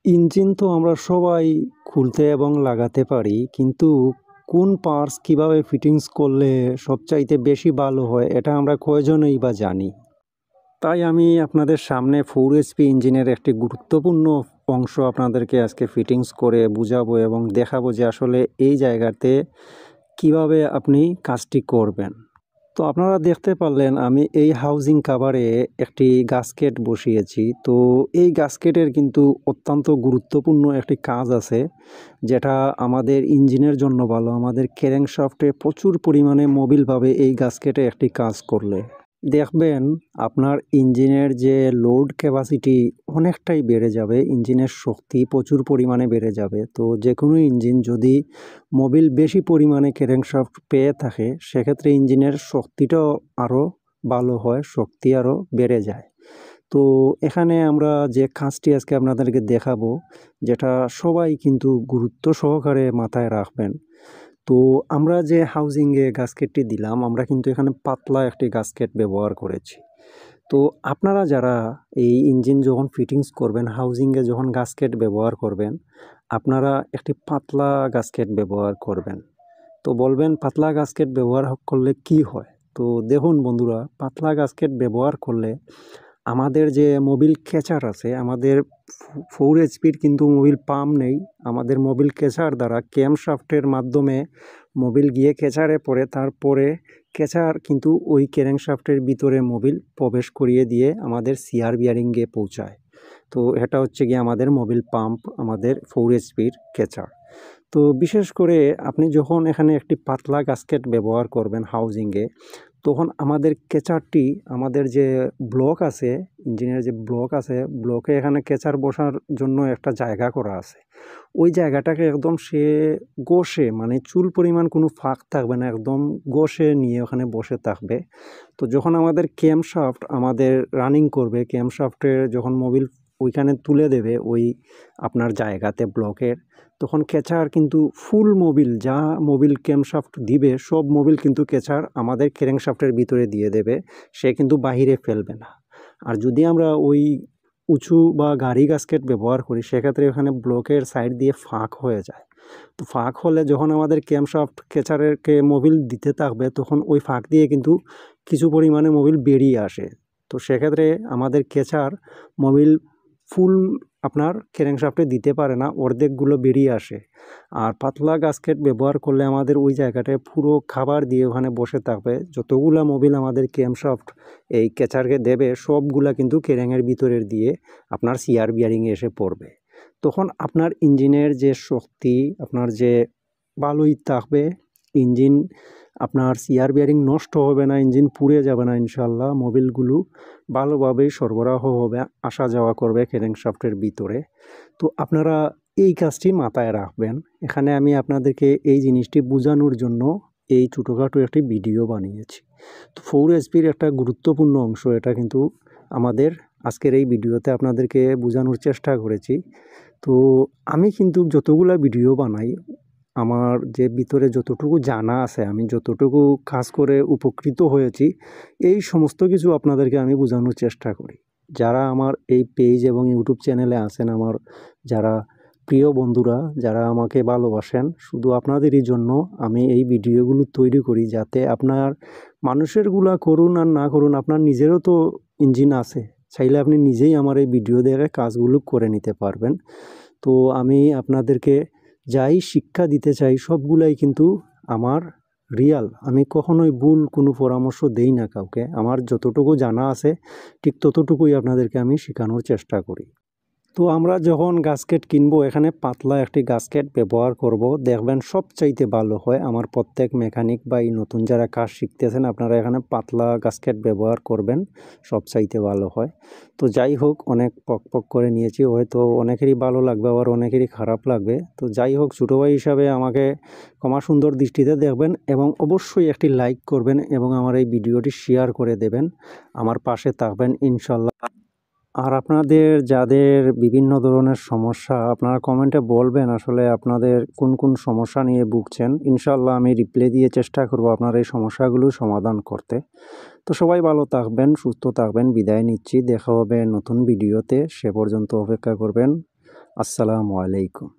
Engine তো আমরা সবাই খুলতে এবং লাগাতে পারি, কিন্তু কোন পার্টস কিভাবে ফিটিংস করলে সবচাইতে বেশি ভালো হয় এটা আমরা কয়জনই বা জানি। তাই আমি আপনাদের সামনে 4 HP ইঞ্জিনের একটি গুরুত্বপূর্ণ অংশ আপনাদেরকে আজকে ফিটিংস করে বুঝাবো এবং দেখাবো যে আসলে এই জায়গাতে কিভাবে আপনি কাজটি করবেন। তো আপনারা দেখতে পারলেন আমি এই হাউজিং কাভারে একটি গাস্কেট বসিয়েছি। তো এই গাস্কেটের কিন্তু অত্যন্ত গুরুত্বপূর্ণ একটি কাজ আছে, যেটা আমাদের ইঞ্জিনের জন্য ভালো। আমাদের ক্র্যাঙ্কশ্যাফটে প্রচুর পরিমাণে মোবিল পাবে এই গাস্কেটে একটি কাজ করলে। দেখবেন আপনার ইঞ্জিনের যে লোড ক্যাপাসিটি অনেকটাই বেড়ে যাবে, ইঞ্জিনের শক্তি প্রচুর পরিমাণে বেড়ে যাবে। তো যে কোনো ইঞ্জিন যদি মোবিল বেশি পরিমাণে ক্র্যাঙ্কশ্যাফট পেয়ে থাকে, সেক্ষেত্রে ইঞ্জিনের শক্তিটাও আরও ভালো হয়, শক্তি আরও বেড়ে যায়। তো এখানে আমরা যে কাজটি আজকে আপনাদেরকে দেখাবো, যেটা সবাই কিন্তু গুরুত্ব সহকারে মাথায় রাখবেন। তো আমরা যে হাউজিংয়ে গাস্কেটটি দিলাম, আমরা কিন্তু এখানে পাতলা একটি গাস্কেট ব্যবহার করেছি। তো আপনারা যারা এই ইঞ্জিন যখন ফিটিংস করবেন, হাউজিংয়ে যখন গাস্কেট ব্যবহার করবেন, আপনারা একটি পাতলা গাস্কেট ব্যবহার করবেন। তো বলবেন পাতলা গাস্কেট ব্যবহার করলে কি হয়? তো দেখুন বন্ধুরা, পাতলা গাস্কেট ব্যবহার করলে আমাদের যে মোবিল ক্যাচার আছে, আমাদের 4 HP কিন্তু মোবিল পাম্প নেই। আমাদের মোবিল ক্যাচার দ্বারা ক্যামশ্যাফটের মাধ্যমে মোবিল গিয়ে ক্যাচারে পড়ে, তারপরে ক্যাচার কিন্তু ওই ক্র্যাঙ্কশ্যাফটের ভিতরে মোবিল প্রবেশ করিয়ে দিয়ে আমাদের সিআর বিয়ারিংয়ে পৌঁছায়। তো এটা হচ্ছে গিয়ে আমাদের মোবিল পাম্প, আমাদের 4 HP ক্যাচার। তো বিশেষ করে আপনি যখন এখানে একটি পাতলা গাস্কেট ব্যবহার করবেন হাউজিংয়ে, তখন আমাদের ক্যাচারটি, আমাদের যে ব্লক আছে, ইঞ্জিনের যে ব্লক আছে, ব্লকে এখানে ক্যাচার বসার জন্য একটা জায়গা করা আছে। ওই জায়গাটাকে একদম সে গোশে, মানে চুল পরিমাণ কোনো ফাঁক থাকবে না, একদম গোশে নিয়ে ওখানে বসে থাকবে। তো যখন আমাদের ক্যামশ্যাফট আমাদের রানিং করবে, ক্যামশ্যাফটে যখন মোবিল ওইখানে তুলে দেবে ওই আপনার জায়গাতে ব্লকের, তখন ক্যাচার কিন্তু ফুল মোবিল, যা মোবিল ক্যামশ্যাফট দিবে সব মোবিল কিন্তু ক্যাচার আমাদের ক্র্যাঙ্কশ্যাফটের ভিতরে দিয়ে দেবে, সে কিন্তু বাহিরে ফেলবে না। আর যদি আমরা ওই উঁচু বা গাড়ি গাস্কেট ব্যবহার করি, সেক্ষেত্রে ওখানে ব্লকের সাইড দিয়ে ফাঁক হয়ে যায়। তো ফাঁক হলে যখন আমাদের ক্যামশ্যাফট ক্যাচারেরকে মোবিল দিতে থাকবে, তখন ওই ফাঁক দিয়ে কিন্তু কিছু পরিমাণে মোবিল বেরিয়ে আসে। তো সেক্ষেত্রে আমাদের ক্যাচার মোবিল ফুল আপনার ক্র্যাঙ্কশ্যাফটে দিতে পারে না, অর্ধেকগুলো বেরিয়ে আসে। আর পাতলা গাস্কেট ব্যবহার করলে আমাদের ওই জায়গাটায় পুরো খাবার দিয়ে ওখানে বসে থাকবে, যতগুলা মোবিল আমাদের ক্যামশ্যাফট এই ক্যাচারকে দেবে সবগুলা কিন্তু ক্যারেঙের ভিতরের দিয়ে আপনার সিআর বিয়ারিংয়ে এসে পড়বে। তখন আপনার ইঞ্জিনের যে শক্তি, আপনার যে ভালোই থাকবে, ইঞ্জিন আপনার সিআর বিয়ারিং নষ্ট হবে না, ইঞ্জিন পুড়ে যাবে না ইনশাল্লাহ, মোবিলগুলো ভালোভাবেই সরবরাহ হবে, আসা যাওয়া করবে ক্র্যাঙ্কশ্যাফটের ভিতরে। তো আপনারা এই কাজটি মাথায় রাখবেন। এখানে আমি আপনাদেরকে এই জিনিসটি বোঝানোর জন্য এই ছোটোখাটো একটি ভিডিও বানিয়েছি। তো 4 HP একটা গুরুত্বপূর্ণ অংশ, এটা কিন্তু আমাদের আজকের এই ভিডিওতে আপনাদেরকে বোঝানোর চেষ্টা করেছি। তো আমি কিন্তু যতগুলা ভিডিও বানাই, আমার যে ভিতরে যতটুকু জানা আছে, আমি যতটুকু কাজ করে উপকৃত হয়েছি, এই সমস্ত কিছু আপনাদেরকে আমি বোঝানোর চেষ্টা করি। যারা আমার এই পেজ এবং ইউটিউব চ্যানেলে আছেন, আমার যারা প্রিয় বন্ধুরা, যারা আমাকে ভালোবাসেন, শুধু আপনাদেরই জন্য আমি এই ভিডিওগুলো তৈরি করি, যাতে আপনার মানুষেরগুলা করুন আর না করুন, আপনার নিজেরও তো ইঞ্জিন আছে, চাইলে আপনি নিজেই আমার এই ভিডিও দেখে কাজগুলো করে নিতে পারবেন। তো আমি আপনাদেরকে যাই শিক্ষা দিতে চাই সবগুলাই কিন্তু আমার রিয়াল, আমি কখনোই ভুল কোনো পরামর্শ দেই না কাউকে। আমার যতটুকু জানা আছে ঠিক ততটুকুই আপনাদেরকে আমি শেখানোর চেষ্টা করি। তো আমরা যখন গাস্কেট কিনবো, এখানে পাতলা একটি গাস্কেট ব্যবহার করব, দেখবেন সবচাইতে ভালো হয়। আমার প্রত্যেক মেকানিক বা এই নতুন যারা কাজ শিখতেছেন, আপনারা এখানে পাতলা গাস্কেট ব্যবহার করবেন, সবচাইতে ভালো হয়। তো যাই হোক, অনেক পক পক করে নিয়েছি, হয়তো অনেকেরই ভালো লাগবে, আবার অনেকেরই খারাপ লাগবে। তো যাই হোক, ছোটো ভাই হিসাবে আমাকে ক্ষমা সুন্দর দৃষ্টিতে দেখবেন এবং অবশ্যই একটি লাইক করবেন এবং আমার এই ভিডিওটি শেয়ার করে দেবেন, আমার পাশে থাকবেন ইনশাল্লাহ। আর আপনাদের যাদের বিভিন্ন ধরনের সমস্যা, আপনারা কমেন্টে বলবেন আসলে আপনাদের কোন কোন সমস্যা নিয়ে ভুগছেন। ইনশাল্লাহ আমি রিপ্লাই দিয়ে চেষ্টা করব আপনার এই সমস্যাগুলো সমাধান করতে। তো সবাই ভালো থাকবেন, সুস্থ থাকবেন, বিদায় নিচ্ছি। দেখা হবে নতুন ভিডিওতে, সে পর্যন্ত অপেক্ষা করবেন। আসসালামু আলাইকুম।